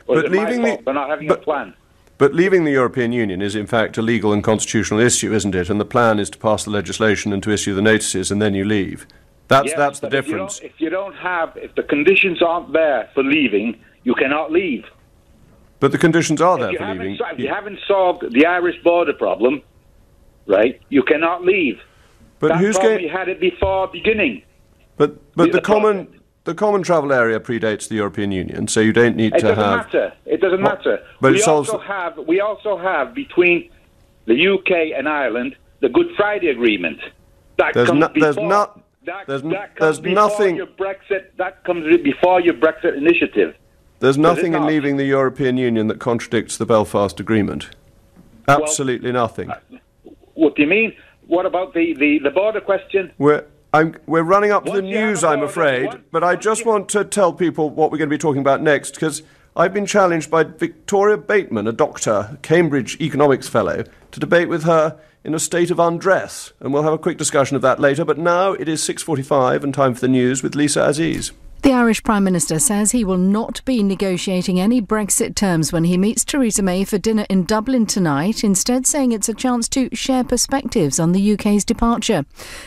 Or is it my fault for not having a plan? But leaving the European Union is in fact a legal and constitutional issue, isn't it? And the plan is to pass the legislation and to issue the notices, and then you leave. That's the difference. If the conditions aren't there for leaving, you cannot leave. But the conditions are there for leaving. If you haven't solved the Irish border problem, right, you cannot leave. But who's going? We had it before beginning. But the common travel area predates the European Union, so you don't need to have. It doesn't matter. But we also have between the UK and Ireland the Good Friday Agreement. That comes before your Brexit initiative. There's nothing in leaving the European Union that contradicts the Belfast Agreement. Absolutely nothing. What do you mean? What about the border question? We're running up to the news, I'm afraid, but I just want to tell people what we're going to be talking about next, because I've been challenged by Victoria Bateman, a doctor, Cambridge economics fellow, to debate with her in a state of undress, and we'll have a quick discussion of that later. But now it is 6:45 and time for the news with Lisa Aziz. The Irish Prime Minister says he will not be negotiating any Brexit terms when he meets Theresa May for dinner in Dublin tonight, instead saying it's a chance to share perspectives on the UK's departure.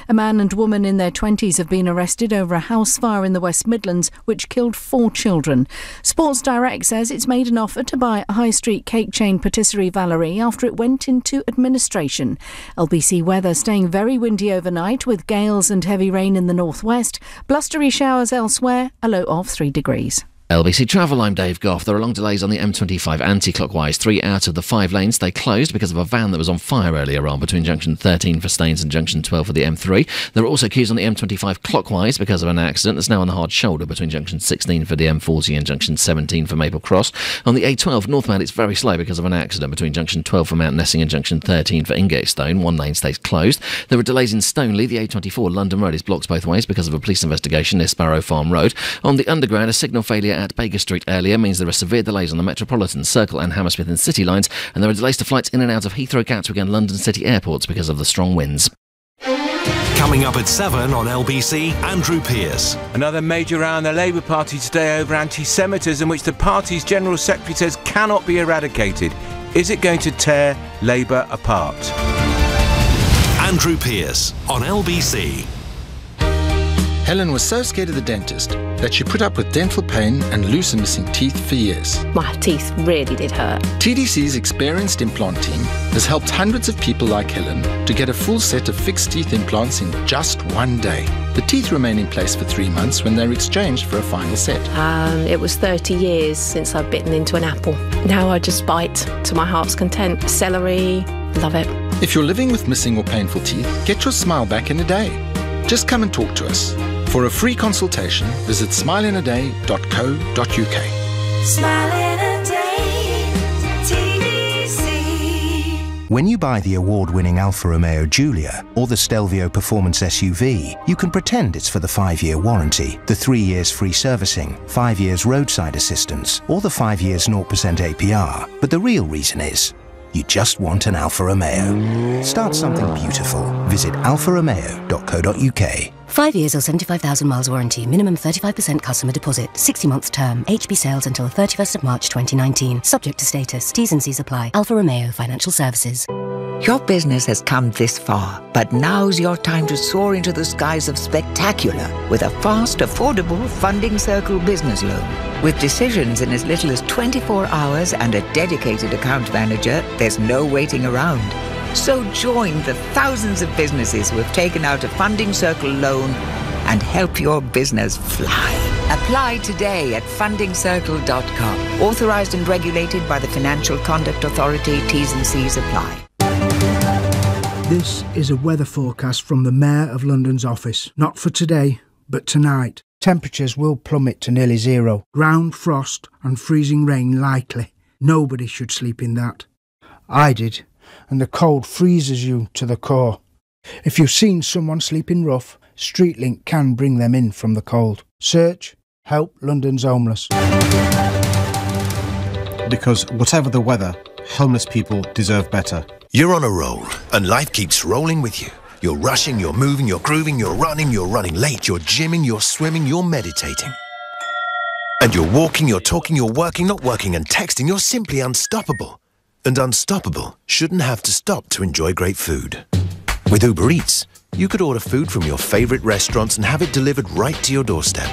A man and woman in their 20s have been arrested over a house fire in the West Midlands which killed 4 children. Sports Direct says it's made an offer to buy a high street cake chain Patisserie Valerie after it went into administration. LBC weather staying very windy overnight with gales and heavy rain in the northwest, blustery showers elsewhere, a low of 3 degrees. LBC Travel, I'm Dave Goff. There are long delays on the M25 anti-clockwise. 3 out of the 5 lanes stay closed because of a van that was on fire earlier on between junction 13 for Staines and junction 12 for the M3. There are also queues on the M25 clockwise because of an accident that's now on the hard shoulder between junction 16 for the M40 and junction 17 for Maple Cross. On the A12 northbound, it's very slow because of an accident between junction 12 for Mount Nessing and junction 13 for Ingatestone. 1 lane stays closed. There are delays in Stoneleigh. The A24 London Road is blocked both ways because of a police investigation near Sparrow Farm Road. On the underground, a signal failure at Baker Street earlier means there are severe delays on the Metropolitan, Circle and Hammersmith and City lines, and there are delays to flights in and out of Heathrow, Gatwick and London City airports because of the strong winds. Coming up at 7 on LBC, Andrew Pearce. Another major row in the Labour Party today over anti-Semitism, which the party's General Secretary says cannot be eradicated. Is it going to tear Labour apart? Andrew Pearce on LBC. Helen was so scared of the dentist that she put up with dental pain and loose and missing teeth for years. My teeth really did hurt. TDC's experienced implant team has helped hundreds of people like Helen to get a full set of fixed teeth implants in just 1 day. The teeth remain in place for 3 months when they're exchanged for a final set. It was 30 years since I've bitten into an apple. Now I just bite to my heart's content. Celery, love it. If you're living with missing or painful teeth, get your smile back in a day. Just come and talk to us. For a free consultation, visit smileinaday.co.uk. Smile in a day, TDC. When you buy the award-winning Alfa Romeo Giulia or the Stelvio Performance SUV, you can pretend it's for the 5-year warranty, the 3 years free servicing, 5 years roadside assistance, or the 5 years 0% APR. But the real reason is, you just want an Alfa Romeo. Start something beautiful. Visit alfaromeo.co.uk. 5 years or 75,000 miles warranty. Minimum 35% customer deposit. 60 months term. HB sales until the 31st of March 2019. Subject to status. T's and C's apply. Alfa Romeo Financial Services. Your business has come this far, but now's your time to soar into the skies of spectacular with a fast, affordable Funding Circle business loan. With decisions in as little as 24 hours and a dedicated account manager, there's no waiting around. So join the thousands of businesses who have taken out a Funding Circle loan and help your business fly. Apply today at fundingcircle.com. Authorised and regulated by the Financial Conduct Authority. T's and C's apply. This is a weather forecast from the Mayor of London's office. Not for today, but tonight. Temperatures will plummet to nearly zero. Ground frost and freezing rain likely. Nobody should sleep in that. I did, and the cold freezes you to the core. If you've seen someone sleeping rough, StreetLink can bring them in from the cold. Search Help London's Homeless. Because whatever the weather, homeless people deserve better. You're on a roll, and life keeps rolling with you. You're rushing, you're moving, you're grooving, you're running late, you're gymming, you're swimming, you're meditating. And you're walking, you're talking, you're working, not working, and texting, you're simply unstoppable. And unstoppable shouldn't have to stop to enjoy great food. With Uber Eats, you could order food from your favourite restaurants and have it delivered right to your doorstep.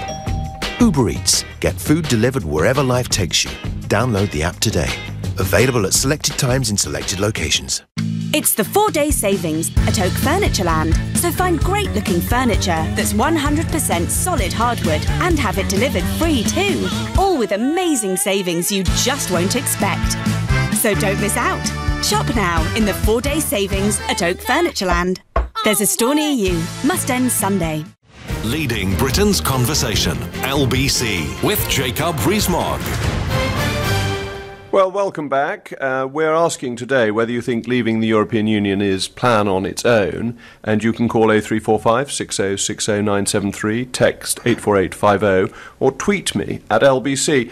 Uber Eats. Get food delivered wherever life takes you. Download the app today. Available at selected times in selected locations. It's the 4-day savings at Oak Furnitureland. So find great-looking furniture that's 100% solid hardwood and have it delivered free too. All with amazing savings you just won't expect. So don't miss out. Shop now in the 4-day savings at Oak Furnitureland. There's a store near you. Must end Sunday. Leading Britain's conversation. LBC with Jacob Rees-Mogg. Well, welcome back. We're asking today whether you think leaving the European Union is plan on its own, and you can call 0345 6060 973, text 84850, or tweet me at LBC.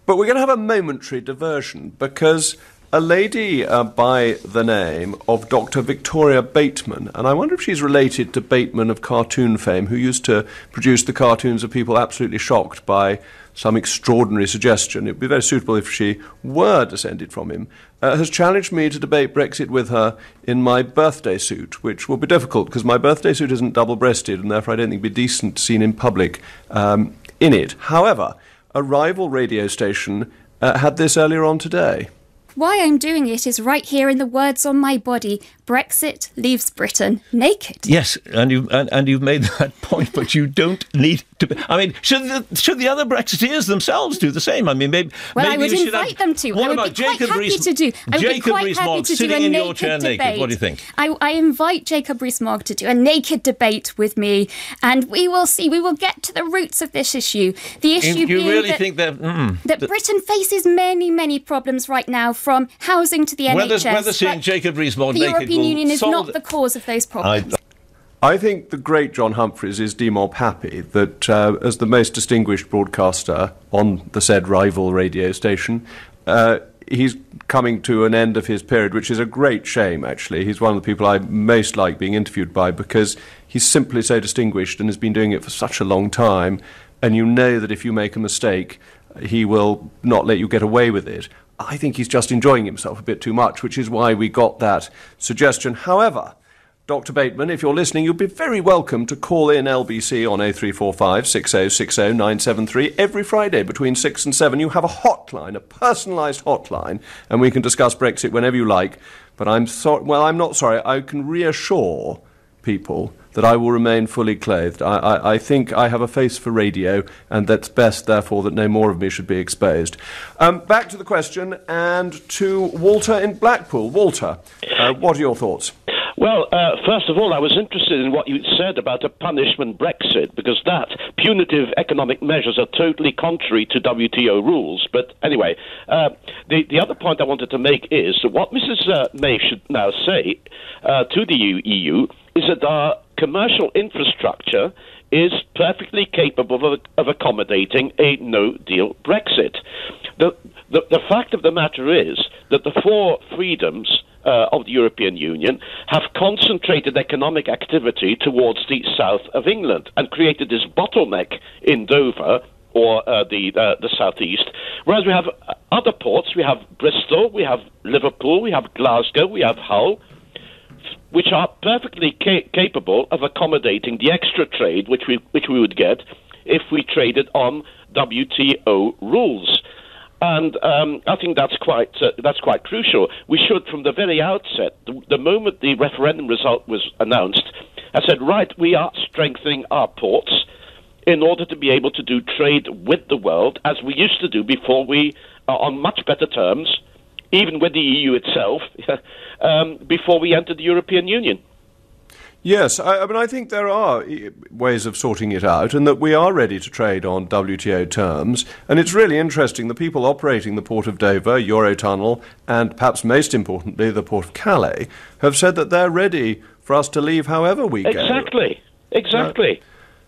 But we're going to have a momentary diversion because a lady by the name of Dr. Victoria Bateman, and I wonder if she's related to Bateman of cartoon fame, who used to produce the cartoons of people absolutely shocked by some extraordinary suggestion. It would be very suitable if she were descended from him, has challenged me to debate Brexit with her in my birthday suit, which will be difficult because my birthday suit isn't double-breasted and therefore I don't think it would be decent seen in public in it. However, a rival radio station had this earlier on today. Why I'm doing it is right here in the words on my body. Brexit leaves Britain naked. Yes, and you've made that point, but you don't need to. I mean, should the other Brexiteers themselves do the same? I mean, maybe. Well, maybe I would invite them to. What I would about be quite Jacob happy to do. I would Jacob be quite Rees-Mogg happy to do sitting a in your naked chair debate. naked? What do you think? I invite Jacob Rees-Mogg to do a naked debate with me, and we will see. We will get to the roots of this issue. The issue You being really that, think that Britain faces many, many problems right now, from housing to the NHS. Whether seeing Jacob Rees-Mogg the naked European will Union is solve not the cause of those problems. I think the great John Humphreys is demob happy that as the most distinguished broadcaster on the said rival radio station, he's coming to an end of his period, which is a great shame, actually. He's one of the people I most like being interviewed by because he's simply so distinguished and has been doing it for such a long time, and you know that if you make a mistake, he will not let you get away with it. I think he's just enjoying himself a bit too much, which is why we got that suggestion. However, Dr. Bateman, if you're listening, you'll be very welcome to call in LBC on 0345 6060 973 every Friday between 6 and 7. You have a hotline, a personalised hotline, and we can discuss Brexit whenever you like. But I'm not sorry. I can reassure people that I will remain fully clothed. I think I have a face for radio, and that's best, therefore, that no more of me should be exposed. Back to the question, and to Walter in Blackpool. Walter, what are your thoughts? Well, first of all, I was interested in what you said about a punishment Brexit, because that punitive economic measures are totally contrary to WTO rules. But anyway, the other point I wanted to make is that what Mrs. May should now say to the EU is that our commercial infrastructure is perfectly capable of accommodating a no-deal Brexit. The fact of the matter is that the four freedoms of the European Union have concentrated economic activity towards the south of England and created this bottleneck in Dover, or the southeast, whereas we have other ports. We have Bristol, we have Liverpool, we have Glasgow, we have Hull, which are perfectly capable of accommodating the extra trade which we would get if we traded on WTO rules. And I think that's quite crucial. We should, from the very outset, the moment the referendum result was announced, I said, right, we are strengthening our ports. in order to be able to do trade with the world as we used to do before we are on much better terms, even with the EU itself, before we entered the European Union. Yes, I think there are ways of sorting it out, and that we are ready to trade on WTO terms. And it's really interesting, the people operating the Port of Dover, Eurotunnel, and perhaps most importantly, the Port of Calais, have said that they're ready for us to leave however we go. Exactly.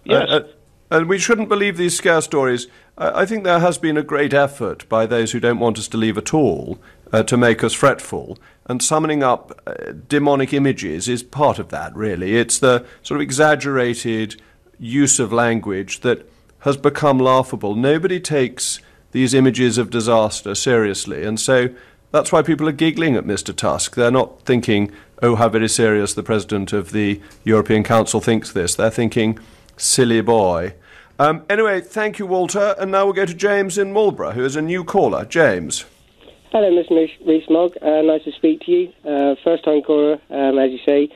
Yes. And we shouldn't believe these scare stories. I think there has been a great effort by those who don't want us to leave at all to make us fretful. And summoning up demonic images is part of that, really. It's the sort of exaggerated use of language that has become laughable. Nobody takes these images of disaster seriously, and so that's why people are giggling at Mr. Tusk. They're not thinking, oh, how very serious the President of the European Council thinks this. They're thinking, silly boy. Anyway, thank you, Walter, and now we'll go to James in Marlborough, who is a new caller. James. Hello, Mr. Rees-Mogg. Nice to speak to you. First-time caller, as you say.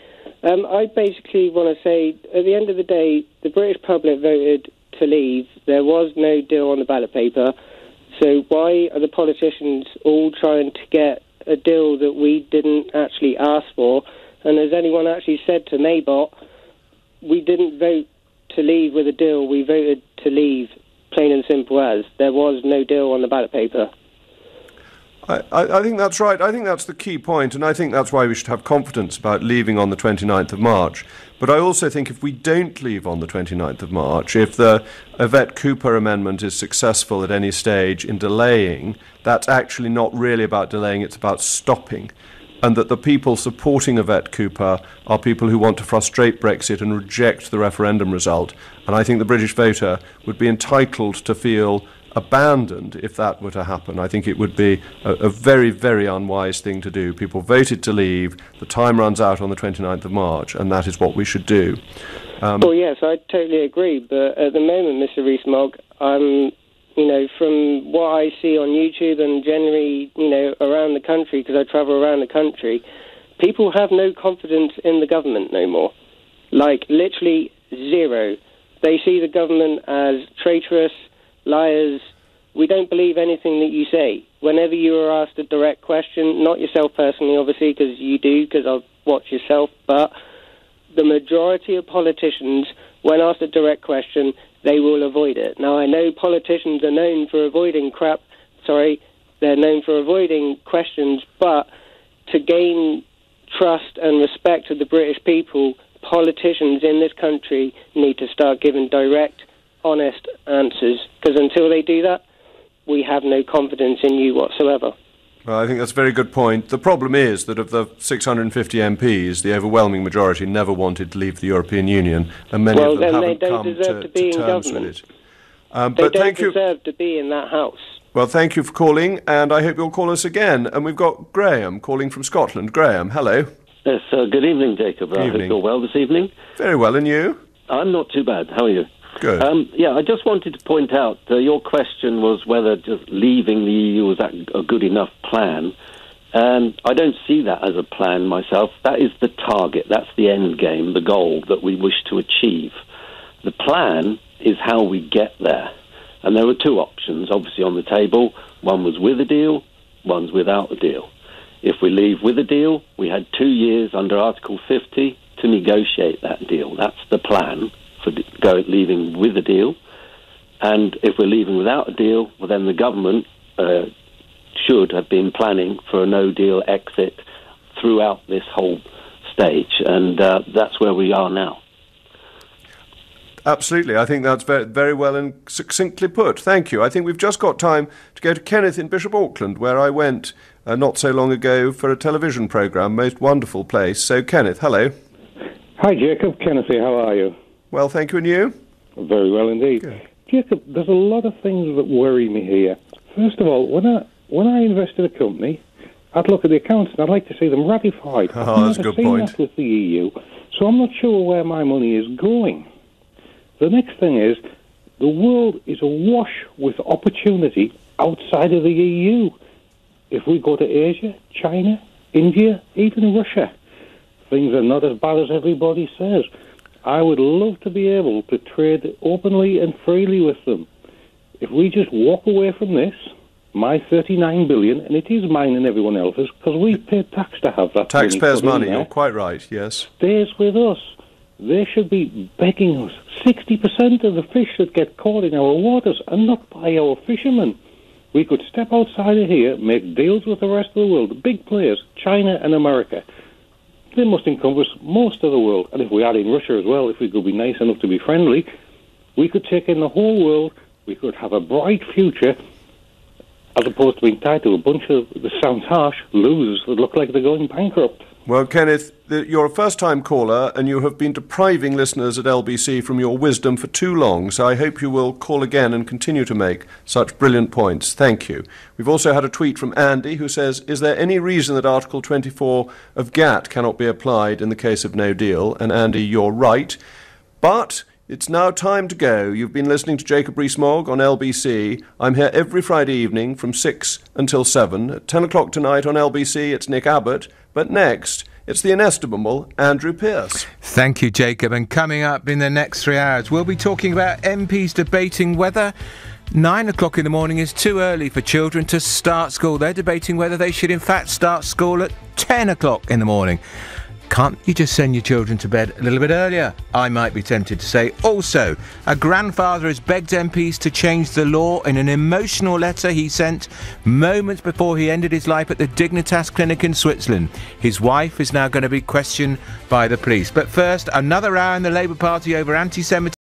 I basically want to say, at the end of the day, the British public voted to leave. There was no deal on the ballot paper. So why are the politicians all trying to get a deal that we didn't actually ask for? And as anyone actually said to Maybot, we didn't vote to leave with a deal. We voted to leave, plain and simple as. There was no deal on the ballot paper. I think that's right. I think that's the key point, and I think that's why we should have confidence about leaving on the 29th of March. But I also think if we don't leave on the 29th of March, if the Yvette Cooper amendment is successful at any stage in delaying, that's actually not really about delaying, it's about stopping. And that the people supporting Yvette Cooper are people who want to frustrate Brexit and reject the referendum result. And I think the British voter would be entitled to feel abandoned if that were to happen. I think it would be a very, very unwise thing to do. People voted to leave, the time runs out on the 29th of March, and that is what we should do. Well, yes, I totally agree, but at the moment, Mr. Rees-Mogg, from what I see on YouTube and generally, around the country, because I travel around the country, people have no confidence in the government no more. Like, literally zero. They see the government as traitorous, liars. We don't believe anything that you say. Whenever you are asked a direct question, not yourself personally, obviously, because you do, because I've watched yourself, but the majority of politicians, when asked a direct question, they will avoid it. Now, I know politicians are known for avoiding they're known for avoiding questions, but to gain trust and respect of the British people, politicians in this country need to start giving direct, honest answers, because until they do that, we have no confidence in you whatsoever. Well, I think that's a very good point. The problem is that of the 650 MPs, the overwhelming majority never wanted to leave the European Union, and many of them haven't come to terms with it. They don't deserve to be in that house. Well, thank you for calling, and I hope you'll call us again. And we've got Graham calling from Scotland. Graham, hello. Yes, good evening, Jacob. I hope you're well this evening. Very well, and you? I'm not too bad. How are you? Good. I just wanted to point out, your question was whether just leaving the EU was a good enough plan. And I don't see that as a plan myself. That is the target. That's the end game, the goal that we wish to achieve. The plan is how we get there. And there were two options, obviously, on the table. One was with a deal, one's without a deal. If we leave with a deal, we had 2 years under Article 50 to negotiate that deal. That's the plan for leaving with a deal. And if we're leaving without a deal, well, then the government should have been planning for a no-deal exit throughout this whole stage. And that's where we are now. Absolutely. I think that's very, very well and succinctly put. Thank you. I think we've just got time to go to Kenneth in Bishop Auckland, where I went not so long ago for a television programme. Most wonderful place. So, Kenneth, hello. Hi, Jacob. Kenneth here. How are you? Well, thank you. And you? Very well indeed. Good. Jacob, there's a lot of things that worry me here. First of all, when I invest in a company, I'd look at the accounts and I'd like to see them ratified. Oh, that's a good point. That with the EU, so I'm not sure where my money is going. The next thing is, the world is awash with opportunity outside of the EU. If we go to Asia, China, India, even Russia, things are not as bad as everybody says. I would love to be able to trade openly and freely with them. If we just walk away from this, my 39 billion, and it is mine and everyone else's, because we pay tax to have that. Taxpayers' money, you're quite right, yes. Stays with us. They should be begging us. 60% of the fish that get caught in our waters are not by our fishermen. We could step outside of here, make deals with the rest of the world, the big players, China and America. They must encompass most of the world. And if we add in Russia as well, if we could be nice enough to be friendly, we could take in the whole world. We could have a bright future, as opposed to being tied to a bunch of, this sounds harsh, losers that look like they're going bankrupt. Well, Kenneth, you're a first-time caller, and you have been depriving listeners at LBC from your wisdom for too long, so I hope you will call again and continue to make such brilliant points. Thank you. We've also had a tweet from Andy, who says, is there any reason that Article 24 of GATT cannot be applied in the case of no deal? And Andy, you're right. But it's now time to go. You've been listening to Jacob Rees-Mogg on LBC. I'm here every Friday evening from 6 until 7. At 10 o'clock tonight on LBC, it's Nick Abbott. But next, it's the inestimable Andrew Pearce. Thank you, Jacob. And coming up in the next 3 hours, we'll be talking about MPs debating whether 9 o'clock in the morning is too early for children to start school. They're debating whether they should in fact start school at 10 o'clock in the morning. Can't you just send your children to bed a little bit earlier? I might be tempted to say. Also, a grandfather has begged MPs to change the law in an emotional letter he sent moments before he ended his life at the Dignitas Clinic in Switzerland. His wife is now going to be questioned by the police. But first, another hour in the Labour Party over anti-Semitism.